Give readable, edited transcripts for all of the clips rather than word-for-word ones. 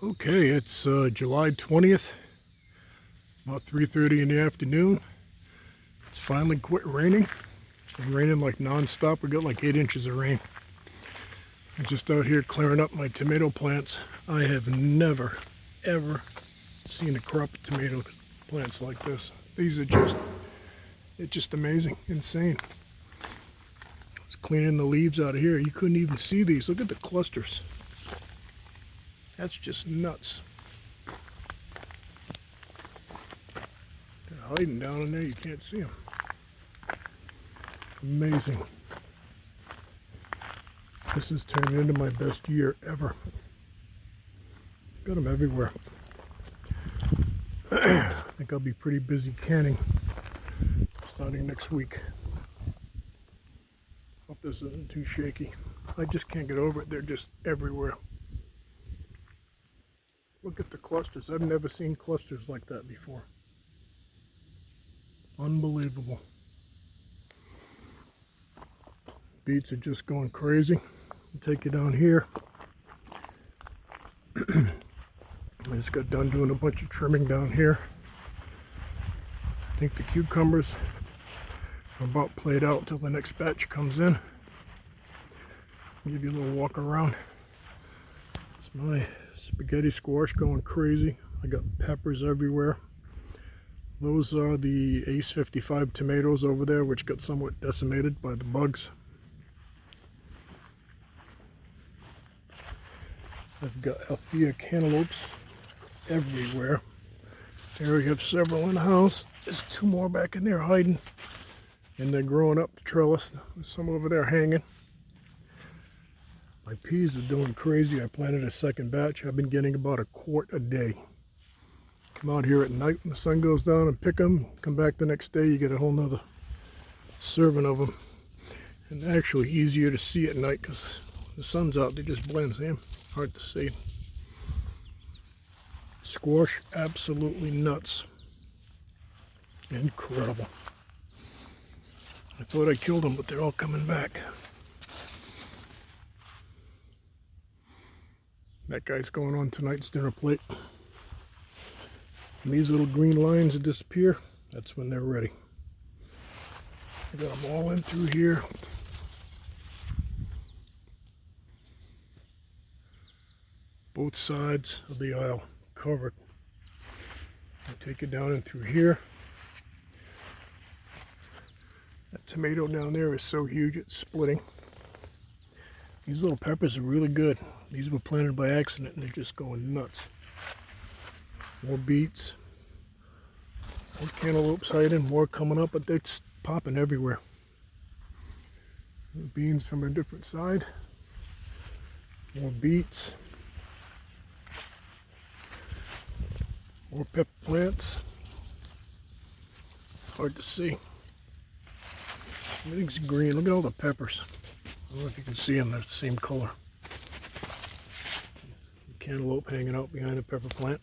Okay, it's July 20th, about 3:30 in the afternoon. It's finally quit raining. It's been raining like non-stop. We got like 8 inches of rain. I'm just out here clearing up my tomato plants. I have never, ever seen a crop of tomato plants like this. These are it's just amazing, insane. I was cleaning the leaves out of here. You couldn't even see these. Look at the clusters. That's just nuts. They're hiding down in there. You can't see them. Amazing. This is turning into my best year ever. Got them everywhere. I think I'll be pretty busy canning starting next week. Hope this isn't too shaky. I just can't get over it. They're just everywhere. Look at the clusters. I've never seen clusters like that before. Unbelievable. Beets are just going crazy. I'll take you down here. I just got done doing a bunch of trimming down here. I think the cucumbers are about played out until the next batch comes in. Give you a little walk around. It's my spaghetti squash going crazy. I got peppers everywhere. Those are the Ace 55 tomatoes over there, which got somewhat decimated by the bugs. I've got Althea cantaloupes everywhere. There we have several in the house. There's 2 more back in there hiding. And they're growing up the trellis. There's some over there hanging. My peas are doing crazy. I planted a second batch. I've been getting about a quart a day. Come out here at night when the sun goes down and pick them. Come back the next day, you get a whole nother serving of them. And they're actually easier to see at night because the sun's out. They just blend in. Hard to see. Squash, absolutely nuts. Incredible. I thought I killed them, but they're all coming back. That guy's going on tonight's dinner plate. And these little green lines that disappear, that's when they're ready. I got them all in through here. Both sides of the aisle covered. I take it down in through here. That tomato down there is so huge it's splitting. These little peppers are really good. These were planted by accident and they're just going nuts. More beets. More cantaloupes hiding, more coming up, but they're popping everywhere. Beans from a different side. More beets. More pepper plants. Hard to see. Everything's green. Look at all the peppers. I don't know if you can see them, they're the same color. Cantaloupe hanging out behind the pepper plant.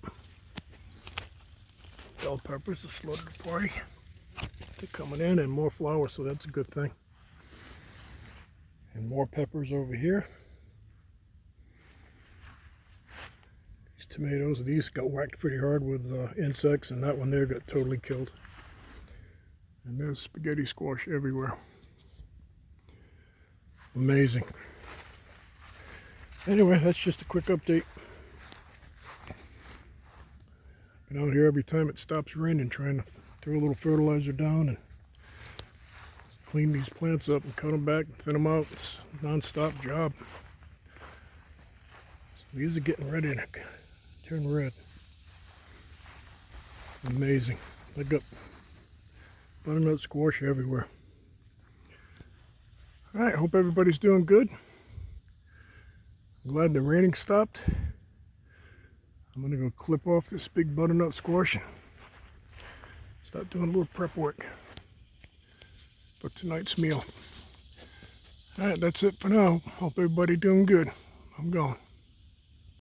Bell peppers, the slow to the party. They're coming in and more flowers, so that's a good thing. And more peppers over here. These tomatoes, these got whacked pretty hard with insects, and that one there got totally killed. And there's spaghetti squash everywhere. Amazing. Anyway, that's just a quick update. Been out here every time it stops raining trying to throw a little fertilizer down and clean these plants up and cut them back and thin them out. It's a non-stop job. So these are getting ready to turn red. Amazing. I got butternut squash everywhere. Alright, hope everybody's doing good. I'm glad the raining stopped. I'm going to go clip off this big butternut squash and start doing a little prep work for tonight's meal. Alright, that's it for now. Hope everybody's doing good. I'm gone.